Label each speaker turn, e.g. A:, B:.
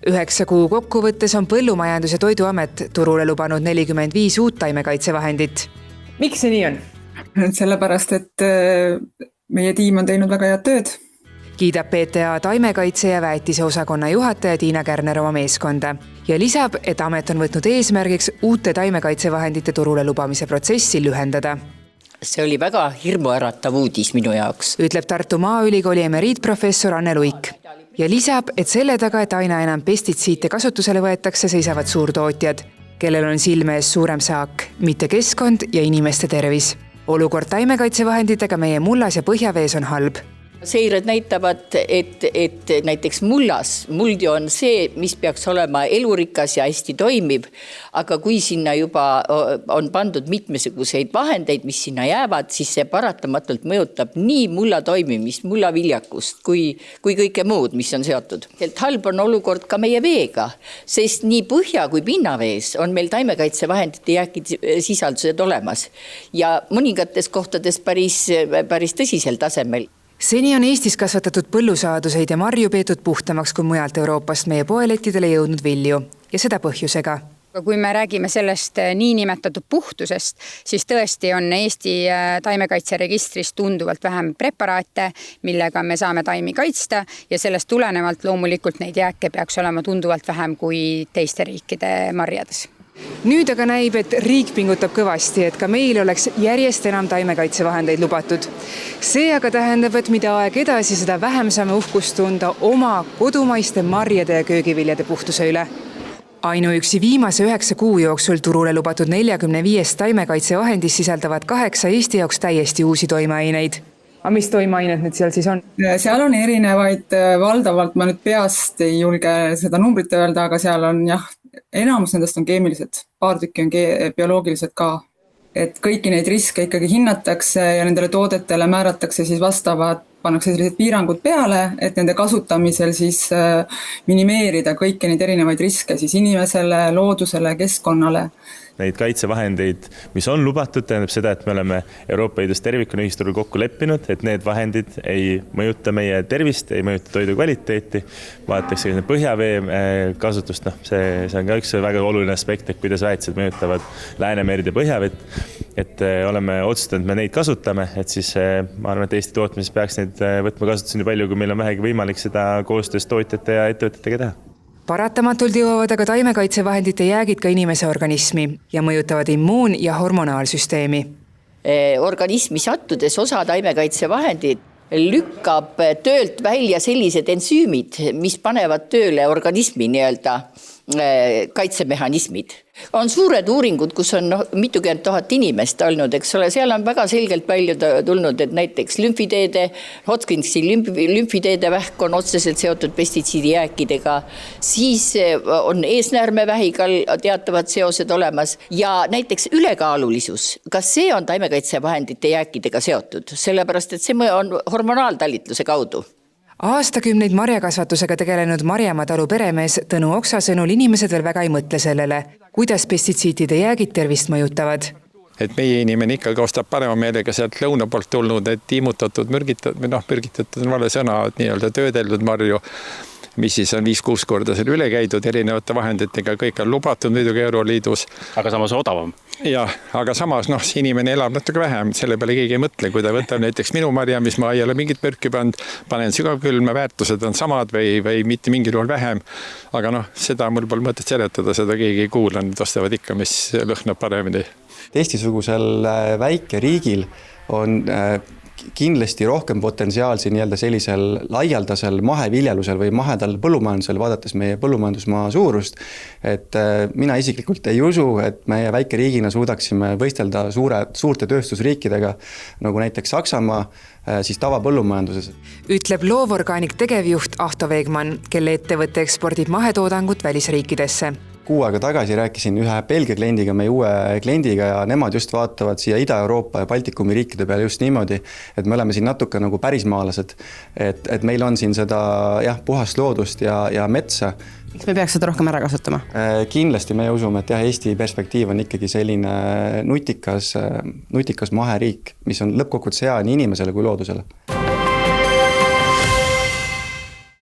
A: 9 kuu kokkuvõttes on Põllumajandus- ja Toiduamet turule lubanud 45 uut taimekaitsevahendit. Miks see nii on?
B: Sellepärast, et meie tiim on teinud väga head tööd.
A: Kiidab PTA taimekaitse ja väetise osakonna juhataja Tiina Kärner oma meeskonda ja lisab, et amet on võtnud eesmärgiks uute taimekaitsevahendite turule lubamise protsessi lühendada.
C: See oli väga hirmuäratav uudis minu jaoks.
A: Ütleb Tartu Maaülikooli emeriitprofessor Anne Luik ja lisab, et selle taga, et aina enam pestitsiite kasutusele võetakse, seisavad suurtootjad, kellel on silme ees suurem saak, mitte keskkond ja inimeste tervis. Olukord taimekaitsevahenditega meie mullas ja põhjavees on halb.
C: Seired näitavad, et näiteks muldi on see, mis peaks olema elurikas ja hästi toimib, aga kui sinna juba on pandud mitmesuguseid vahendeid, mis sinna jäävad, siis see paratamatult mõjutab nii mulla toimimist, mulla viljakust kui kõike muud, mis on seotud. Halb on olukord ka meie veega, sest nii põhja kui pinnavees on meil taimekaitsevahendite jääkid sisaldused olemas ja mõningates kohtades päris tõsisel tasemel.
A: Seni on Eestis kasvatatud põllusaaduseid ja marju peetud puhtamaks kui mujalt Euroopast meie poelettidele jõudnud vilju ja seda põhjusega.
D: Kui me räägime sellest niinimetatud puhtusest, siis tõesti on Eesti taimekaitseregistris tunduvalt vähem preparaate, millega me saame taimi kaitsta ja sellest tulenevalt loomulikult neid jääke peaks olema tunduvalt vähem kui teiste riikide marjades.
A: Nüüd aga näib, et riik pingutab kõvasti, et ka meil oleks järjest enam taimekaitsevahendeid lubatud. See aga tähendab, et mida aeg edasi, seda vähem saame uhkust tunda oma kodumaiste marjade ja köögiviljade puhtuse üle. Ainuüksi viimase 9 kuu jooksul turule lubatud 45 taimekaitsevahendis sisaldavad 8 Eesti jaoks täiesti uusi toimeaineid. Aga mis toimeained need seal siis on?
B: Seal on erinevaid, valdavalt ma nüüd peast ei julge seda numbrit öelda, aga seal on enamus nendest on keemilised, paar tükki on bioloogilised ka. Et kõiki neid riske ikkagi hinnatakse ja nendele toodetele määratakse siis vastavad, pannakse sellised piirangud peale, et nende kasutamisel siis minimeerida kõiki neid erinevaid riske siis inimesele, loodusele, keskkonnale.
E: Neid kaitsevahendeid, mis on lubatud, tähendab seda, et me oleme Euroopa Liidus tervikuna ühisturul kokku leppinud, et need vahendid ei mõjuta meie tervist, ei mõjuta toidu kvaliteeti, vaadatakse põhjavee kasutust. See on ka üks väga oluline aspekt, et kuidas väetised mõjutavad Läänemerd ja põhjavett. Et oleme otsustanud, et me neid kasutame, et siis ma arvan, et Eesti tootmises peaks neid võtma kasutusi nii palju, kui meil on vähegi võimalik seda koostöös tootjate ja ettevõtetega teha.
A: Paratamatult jõuavad aga taimekaitsevahendite jäägid ka inimese organismi ja mõjutavad immuun- ja hormonaalsüsteemi.
C: Organismi sattudes osa taimekaitsevahendid lükkab töölt välja sellised ensüümid, mis panevad tööle organismi kaitsemehhanismid. On suured uuringud, kus on mitukümmend 000 inimest olnud, eks ole, seal on väga selgelt välja tulnud, et näiteks Hodgkinsi lümfiteede vähk on otseselt seotud pestitsiidijääkidega, siis on eesnäärmevähigal teatavad seosed olemas ja näiteks ülekaalulisus, kas see on taimekaitsevahendite jääkidega seotud, sellepärast et see on hormonaaltalitluse kaudu.
A: Aastakümneid marjakasvatusega tegelenud Marjamaa talu peremees Tõnu Oksa sõnul inimesed veel väga ei mõtle sellele, kuidas pestitsiitide jäägid tervist mõjutavad.
F: Et meie inimene ikkagi ostab parema meelega sealt lõuna poolt tulnud, et tiimutatud, mürgitatud on vale sõna, et nii-öelda töödeldud marju, mis siis on 5-6 korda seal üle käidud erinevate vahenditega, kõik on lubatud muidugi Euroliidus.
G: Aga samas odavam.
F: Ja, aga samas inimene elab natuke vähem, selle peale keegi ei mõtle, kui ta võtab näiteks minu marja, mis ma ei ole mingit mürki pannud, panen sügavkülma, väärtused on samad või mitte mingil juhul vähem, aga seda mul pole mõtet seletada, seda keegi ei kuula, nad ostavad ikka, mis lõhnab paremini.
H: Eesti-sugusel väike riigil on kindlasti rohkem potentsiaalsi nii-öelda sellisel laialdasel maheviljelusel või mahedal põllumajandusel, vaadates meie põllumajandusmaa suurust, et mina isiklikult ei usu, et meie väike riigina suudaksime võistelda suurte tööstusriikidega, nagu näiteks Saksamaa, siis tavapõllumajanduses.
A: Ütleb loovorgaanik tegevjuht Ahto Veegmann, kelle ettevõte ekspordib mahetoodangut välisriikidesse.
H: 6 aega tagasi rääkisin ühe Belgia kliendiga, meie uue kliendiga ja nemad just vaatavad siia Ida-Euroopa ja Baltikumi riikide peale just niimoodi, et me oleme siin natuke nagu pärismaalased, et meil on siin seda puhast loodust ja metsa.
I: Miks me peaks seda rohkem ära kasutama?
H: Kindlasti me usume, et Eesti perspektiiv on ikkagi selline nutikas maheriik, mis on lõppkokkuvõttes hea nii inimesele kui loodusele.